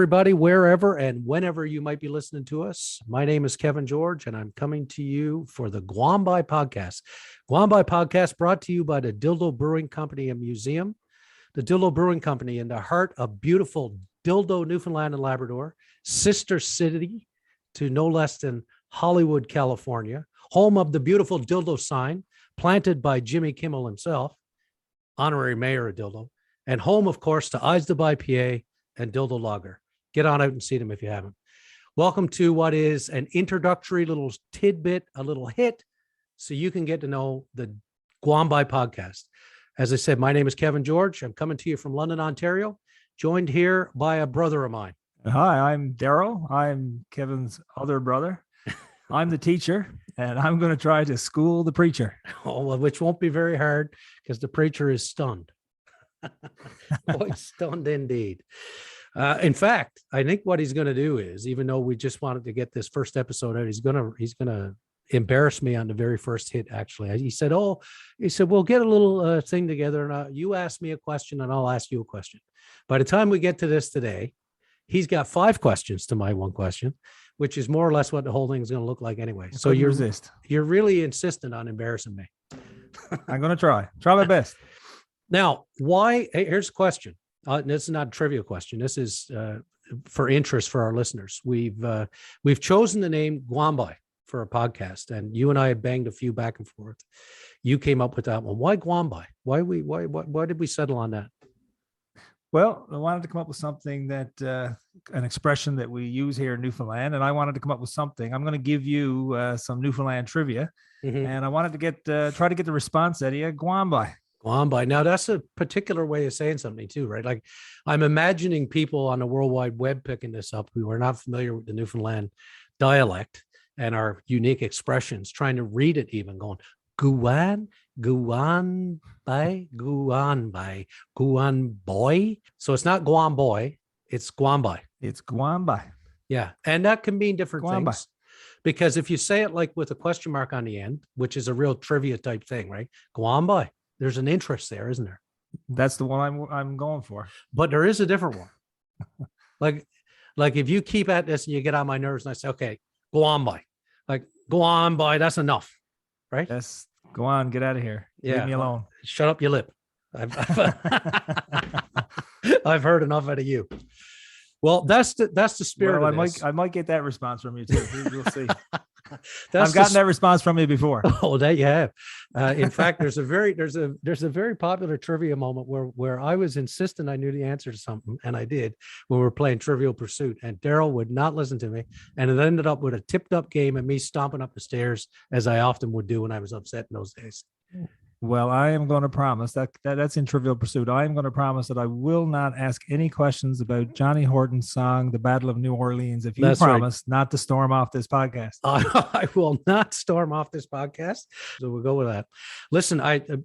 everybody, wherever and whenever you might be listening to us. My name is Kevin George, and I'm coming to you for the Guambai Podcast. Guambai Podcast brought to you by the Dildo Brewing Company and Museum. The Dildo Brewing Company in the heart of beautiful Dildo, Newfoundland and Labrador, sister city to no less than Hollywood, California, home of the beautiful Dildo sign planted by Jimmy Kimmel himself, honorary mayor of Dildo, and home, of course, to Icebergs IPA and Dildo Lager. Get on out and see them if you haven't. Welcome to what is an introductory little tidbit, a little hit, so you can get to know the Guambai Podcast. As I said, my name is Kevin George. I'm coming to you from London, Ontario, joined here by a brother of mine. Hi, I'm Darryl. I'm Kevin's other brother. I'm the teacher, and I'm going to try to school the preacher. Oh, well, which won't be very hard because the preacher is stunned. Quite stunned indeed. In fact, I think what he's going to do is, even though we just wanted to get this first episode out, he's going to embarrass me on the very first hit. Actually, he said, we'll get a little thing together, and you ask me a question, and I'll ask you a question. By the time we get to this today, he's got 5 questions to my one question, which is more or less what the whole thing is going to look like anyway. So you're really insistent on embarrassing me. I'm going to try my best. Now, why? Here's a question. This is not a trivia question. This is for interest for our listeners. We've chosen the name Guambai for a podcast, and you and I have banged a few back and forth. You came up with that one. Why Guambai? Why did we settle on that? Well, I wanted to come up with something that an expression that we use here in Newfoundland, and I wanted to come up with something. I'm going to give you some Newfoundland trivia, and I wanted to try to get the response out of you. Guambai. Guambai. Now, that's a particular way of saying something too, right? Like, I'm imagining people on the World Wide Web picking this up who are not familiar with the Newfoundland dialect and our unique expressions, trying to read it even, going, Guan boy. So it's not Guam boy, it's Guambai. It's Guambai. Yeah. And that can mean different Guambai. things. Because if you say it like with a question mark on the end, which is a real trivia type thing, right? Guambai. There's an interest there, isn't there? That's the one I'm going for. But there is a different one. like if you keep at this and you get on my nerves and I say, okay, go on by. Like, go on by, that's enough. Right? Yes. Go on, get out of here. Yeah. Leave me alone. Shut up your lip. I've heard enough out of you. Well, that's the spirit. Well, of I might get that response from you too. We'll see. I've gotten that response from you before. Oh, that you have. In fact, there's a very popular trivia moment where I was insistent I knew the answer to something, and I did when we were playing Trivial Pursuit, and Darryl would not listen to me, and it ended up with a tipped up game and me stomping up the stairs as I often would do when I was upset in those days. Well, I am going to promise that's in Trivial Pursuit. I am going to promise that I will not ask any questions about Johnny Horton's song, The Battle of New Orleans, if you promise not to storm off this podcast. I will not storm off this podcast. So we'll go with that. Listen,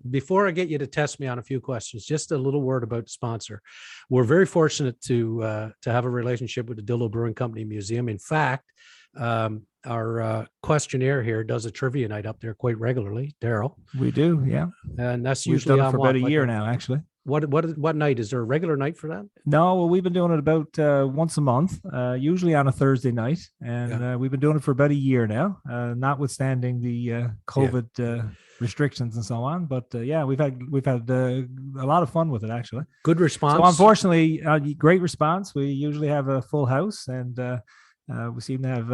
before I get you to test me on a few questions, just a little word about the sponsor. We're very fortunate to have a relationship with the Dildo Brewing Company Museum. In fact, our questionnaire here does a trivia night up there quite regularly, Darryl. We do, yeah. And that's We've usually done it for about a year now, actually. What night? Is there a regular night for that? No, well, we've been doing it about once a month, usually on a Thursday night, and we've been doing it for about a year now, notwithstanding the COVID restrictions and so on. But we've had a lot of fun with it, actually. Good response. So unfortunately, great response. We usually have a full house, and we seem to have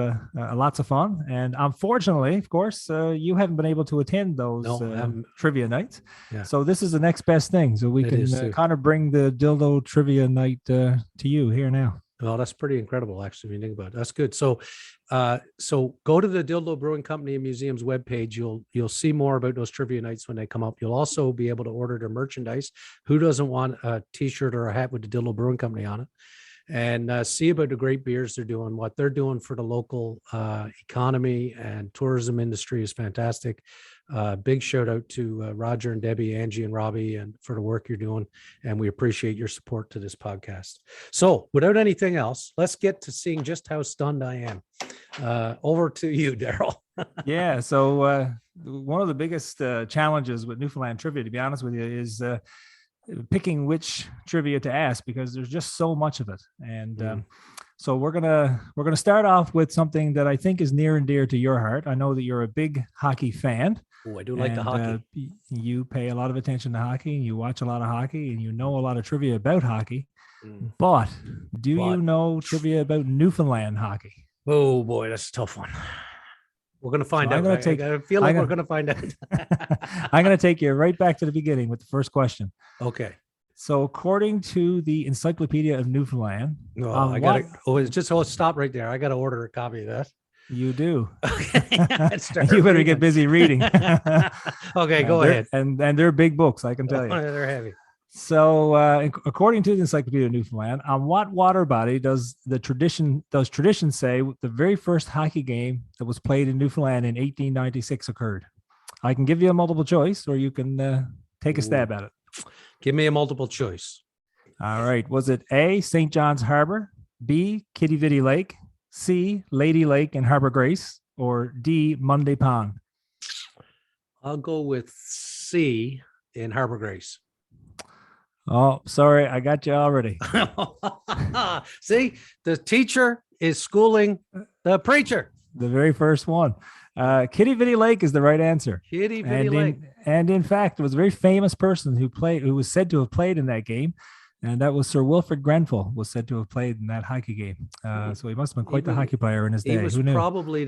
lots of fun. And unfortunately, of course, you haven't been able to attend those trivia nights. Yeah. So this is the next best thing. So we can kind of bring the Dildo trivia night to you here now. Well, that's pretty incredible, actually, when you think about it. That's good. So go to the Dildo Brewing Company and Museum's webpage. You'll see more about those trivia nights when they come up. You'll also be able to order their merchandise. Who doesn't want a T-shirt or a hat with the Dildo Brewing Company on it? And see about the great beers they're doing. What they're doing for the local economy and tourism industry is fantastic. Big shout out to Roger and Debbie, Angie and Robbie, and for the work you're doing. And we appreciate your support to this podcast. So without anything else, let's get to seeing just how stunned I am. Over to you, Darryl. Yeah. So one of the biggest challenges with Newfoundland trivia, to be honest with you, is picking which trivia to ask because there's just so much of it. And so we're gonna start off with something that I think is near and dear to your heart. I know that you're a big hockey fan. Oh, I do like the hockey. You pay a lot of attention to hockey, and you watch a lot of hockey, and you know a lot of trivia about hockey. But do you know trivia about Newfoundland hockey? Oh boy, that's a tough one. We're going to find out. I feel like we're going to find out. I'm going to take you right back to the beginning with the first question. Okay. So according to the Encyclopedia of Newfoundland, stop right there. I got to order a copy of that. You do. Okay. You better get busy reading. Okay, go ahead. And they're big books, I can tell you. They're heavy. So according to the Encyclopedia of Newfoundland, on what water body does tradition say the very first hockey game that was played in Newfoundland in 1896 occurred? I can give you a multiple choice, or you can take a stab at it. Give me a multiple choice. All right. Was it A, St. John's Harbor, B, Kitty Vitty Lake, C, Lady Lake and Harbor Grace, or D, Monday Pond? I'll go with C in Harbor Grace. Oh, sorry. I got you already. See, the teacher is schooling the preacher. The very first one. Kitty Vitty Lake is the right answer. Kitty Vitty Lake. And in fact, it was a very famous person who was said to have played in that game. And that was Sir Wilfrid Grenfell was said to have played in that hockey game. So he must have been quite the hockey player in his day. He was probably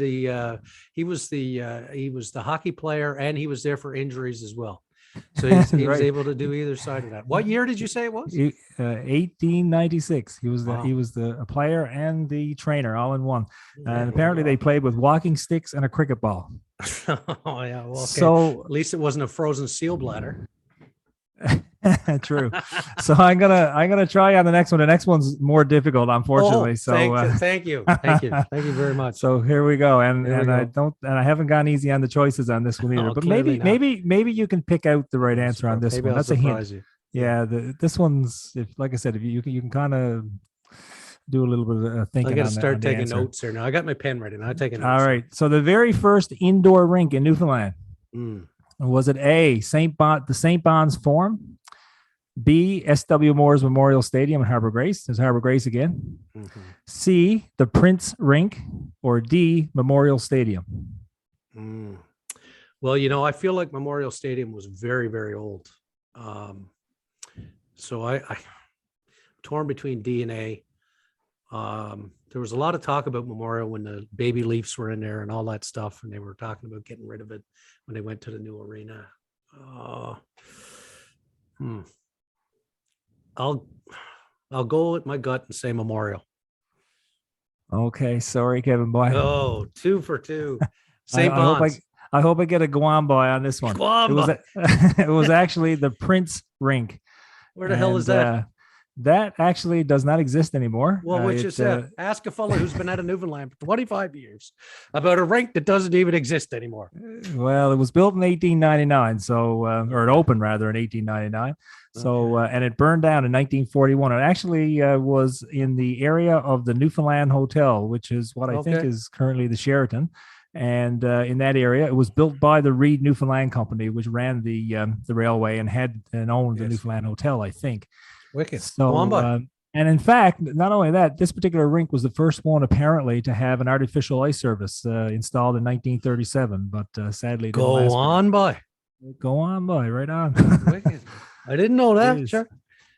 he was the hockey player, and he was there for injuries as well. So he was able to do either side of that. What year did you say it was? 1896. He was the player and the trainer all in one. And apparently they played with walking sticks and a cricket ball. Oh yeah. Well, okay. So at least it wasn't a frozen seal bladder. True. So I'm gonna try on the next one. The next one's more difficult, unfortunately. Thank you very much. So here we go. And I haven't gone easy on the choices on this one either. But maybe you can pick out the right answer on this one. That's a hint. You. Yeah, this one's like I said, if you can kind of do a little bit of thinking. I got to start taking notes here now. I got my pen ready now. I'm taking notes. All right. So the very first indoor rink in Newfoundland. Was it A, the St. Bon's Forum, B, S.W. Moore's Memorial Stadium in Harbor Grace? There's Harbor Grace again. C, the Prince Rink, or D, Memorial Stadium? Well, I feel like Memorial Stadium was very, very old. So I torn between D and A. There was a lot of talk about Memorial when the baby Leafs were in there and all that stuff, and they were talking about getting rid of it when they went to the new arena. I'll go with my gut and say Memorial. Okay, sorry, Kevin boy. Oh, 2 for 2. St. Bon's. I hope I get a Guam boy on this one. It was actually the Prince Rink. Where the hell is that? That actually does not exist anymore. Well, which is ask a fellow who's been out of Newfoundland for 25 years about a rink that doesn't even exist anymore. Well, it was built in 1899, or it opened rather in 1899. So, and it burned down in 1941. It actually was in the area of the Newfoundland Hotel, which is what I think is currently the Sheraton. And in that area, it was built by the Reid Newfoundland Company, which ran the railway and owned the Newfoundland Hotel, I think. Wicked. So, and in fact, not only that, this particular rink was the first one apparently to have an artificial ice surface installed in 1937, but sadly, go on by, right on. Wicked. I didn't know that. Sure.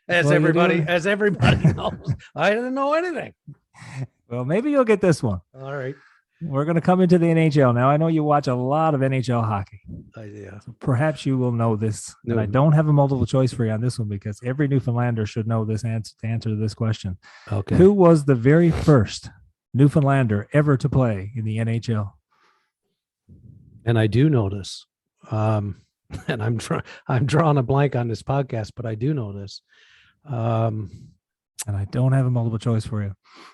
As everybody knows, I didn't know anything. Well, maybe you'll get this one. All right. We're going to come into the NHL now. I know you watch a lot of NHL hockey. Yeah. So perhaps you will know this. No. And I don't have a multiple choice for you on this one because every Newfoundlander should know this answer to this question. Okay. Who was the very first Newfoundlander ever to play in the NHL? And I do know this. And I'm drawing a blank on this podcast, but I do know this. And I don't have a multiple choice for you.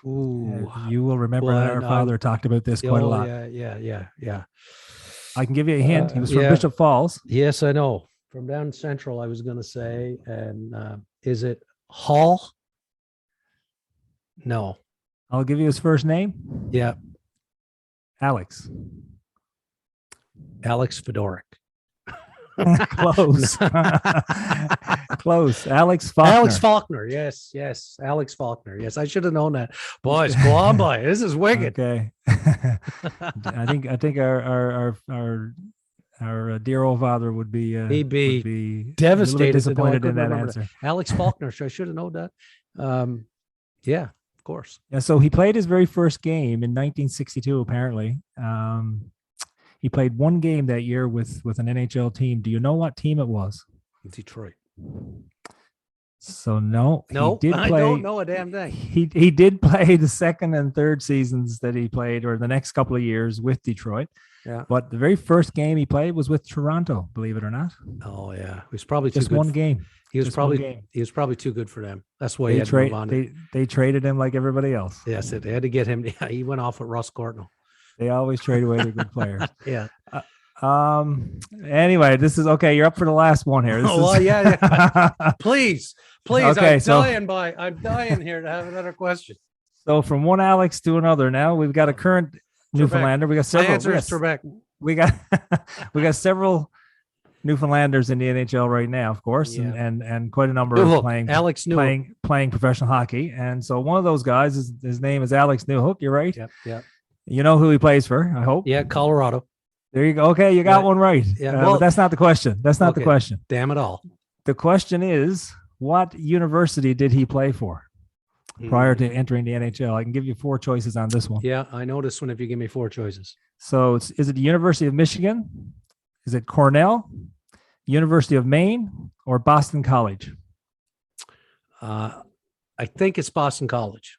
Ooh. You will remember that our father talked about this quite a lot. Yeah. I can give you a hint. He was from Bishop Falls. Yes, I know. From down central, I was going to say. And is it Hall? No. I'll give you his first name. Yeah. Alex Fedoruk. Close. Close. Alex Faulkner. Alex Faulkner. Yes. Alex Faulkner. Yes, I should have known that. Boys, go on by. This is wicked. Okay. I think our dear old father would be he'd be devastated, devastated, disappointed in that answer. That. Alex Faulkner. So I should have known that. Yeah, of course. Yeah. So he played his very first game in 1962. Apparently, he played one game that year with an NHL team. Do you know what team it was? Detroit. So no, I don't know a damn thing. He did play the second and third seasons that he played, or the next couple of years with Detroit. Yeah. But the very first game he played was with Toronto, believe it or not. Oh yeah, he was probably just too good one game. He was probably too good for them. That's why he had to move on. They traded him like everybody else. Yes, they had to get him. Yeah, he went off with Ross Courtnall. They always trade away their good players. Yeah. Anyway, this is okay. You're up for the last one here. Yeah. Please. Okay, I'm dying here to have another question. So from one Alex to another, now we've got a current Newfoundlander. We got several. My answer is Trebek. We got several Newfoundlanders in the NHL right now, of course, yeah. and quite a number of playing professional hockey. And so one of those guys his name is Alex Newhook. You're right. Yep. You know who he plays for, I hope. Yeah, Colorado. There you go. Okay, you got one right. Yeah, but that's not the question. That's not the question. Damn it all. The question is, what university did he play for prior to entering the NHL? I can give you 4 choices on this one. Yeah, I know this one if you give me 4 choices. So is it the University of Michigan? Is it Cornell, University of Maine, or Boston College? I think it's Boston College.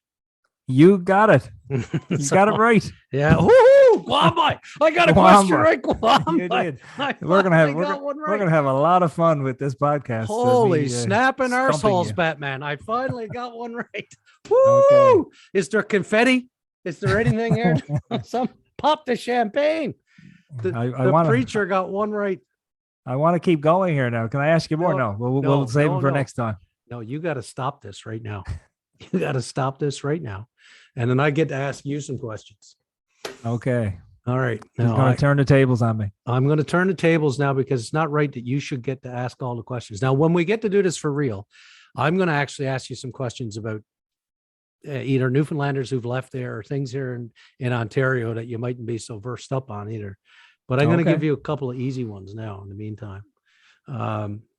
You got it. You got it right. Yeah. Woo-hoo! Guambai. I got a question right. Guambai. You did. We're gonna have a lot of fun with this podcast. Holy snapping arseholes, Batman. I finally got one right. Woo! Okay. Is there confetti? Is there anything here? Some pop the champagne. The preacher got one right. I want to keep going here now. Can I ask you more? No. We'll save them for next time. No, you got to stop this right now. You got to stop this right now. And then I get to ask you some questions. Okay. All right. Now, going to turn the tables on me. I'm going to turn the tables now because it's not right that you should get to ask all the questions. Now, when we get to do this for real, I'm going to actually ask you some questions about either Newfoundlanders who've left there or things here in Ontario that you mightn't be so versed up on either. But I'm going to give you a couple of easy ones now in the meantime.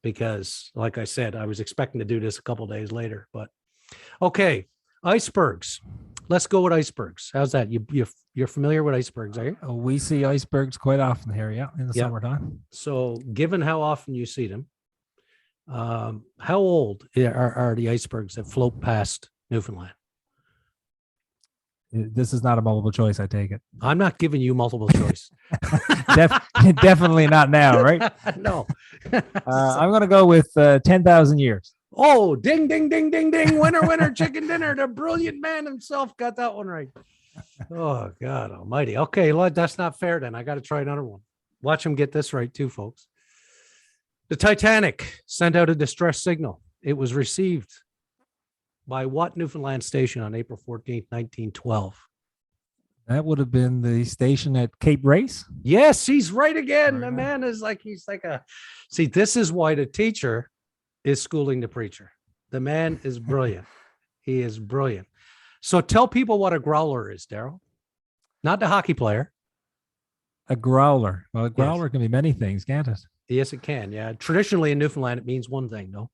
Because like I said, I was expecting to do this a couple of days later, but okay. Icebergs. Let's go with icebergs. How's that? You're familiar with icebergs, are you? We see icebergs quite often here, in the summertime. So given how often you see them, how old are the icebergs that float past Newfoundland? This is not a multiple choice, I take it. I'm not giving you multiple choice. Definitely not now, right? No. I'm going to go with 10,000 years. Oh, ding, ding, ding, ding, ding. Winner, chicken dinner. The brilliant man himself got that one right. Oh, God almighty. Okay, that's not fair then. I got to try another one. Watch him get this right too, folks. The Titanic sent out a distress signal. It was received by what Newfoundland station on April 14th, 1912? That would have been the station at Cape Race. Yes, he's right again. The man is see, this is why the teacher is schooling the preacher. The man is brilliant. He is brilliant. So tell people what a growler is, Darryl. Not the hockey player. A growler. Well, a growler can be many things, can't it? Yes, it can. Yeah. Traditionally in Newfoundland, it means one thing, no?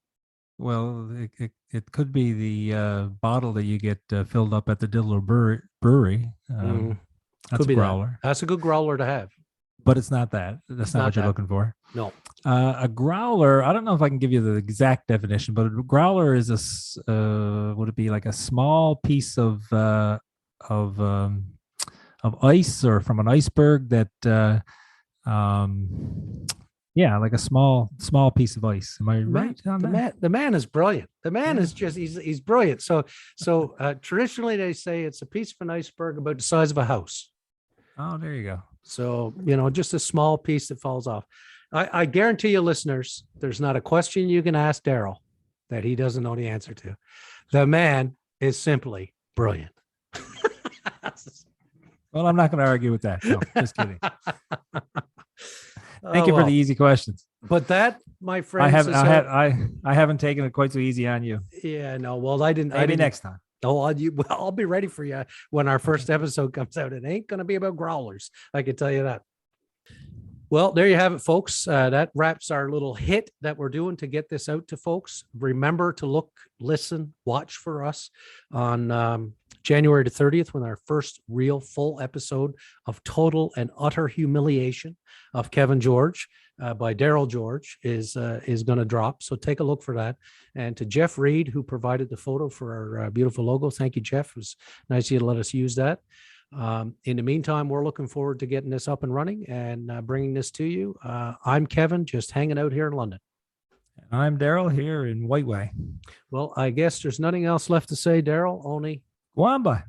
Well, it could be the bottle that you get filled up at the Diddler Brewery. That's could be a growler. That's a good growler to have. But it's not that. That's not what you're looking for. No. A growler, I don't know if I can give you the exact definition, but a growler is would it be like a small piece of ice or from an iceberg that like a small piece of ice. Am I right on that? The man is brilliant. The man is just he's brilliant. So traditionally they say it's a piece of an iceberg about the size of a house. Oh, there you go. So, just a small piece that falls off. I guarantee you, listeners, there's not a question you can ask Darryl that he doesn't know the answer to. The man is simply brilliant. Well, I'm not going to argue with that. No, just kidding. Thank you for the easy questions. But that, my friends, I haven't taken it quite so easy on you. Yeah, no. Well, I didn't. Maybe next time. Oh, I'll be ready for you when our first episode comes out. It ain't going to be about growlers. I can tell you that. Well, there you have it, folks. That wraps our little hit that we're doing to get this out to folks. Remember to look, listen, watch for us on January the 30th when our first real full episode of Total and Utter Humiliation of Kevin George by Darryl George is going to drop. So take a look for that. And to Jeff Reid, who provided the photo for our beautiful logo. Thank you, Jeff. It was nice of you to let us use that. In the meantime, we're looking forward to getting this up and running and bringing this to you. I'm Kevin, just hanging out here in London. I'm Darryl here in White Way. Well, I guess there's nothing else left to say, Darryl, only go on by.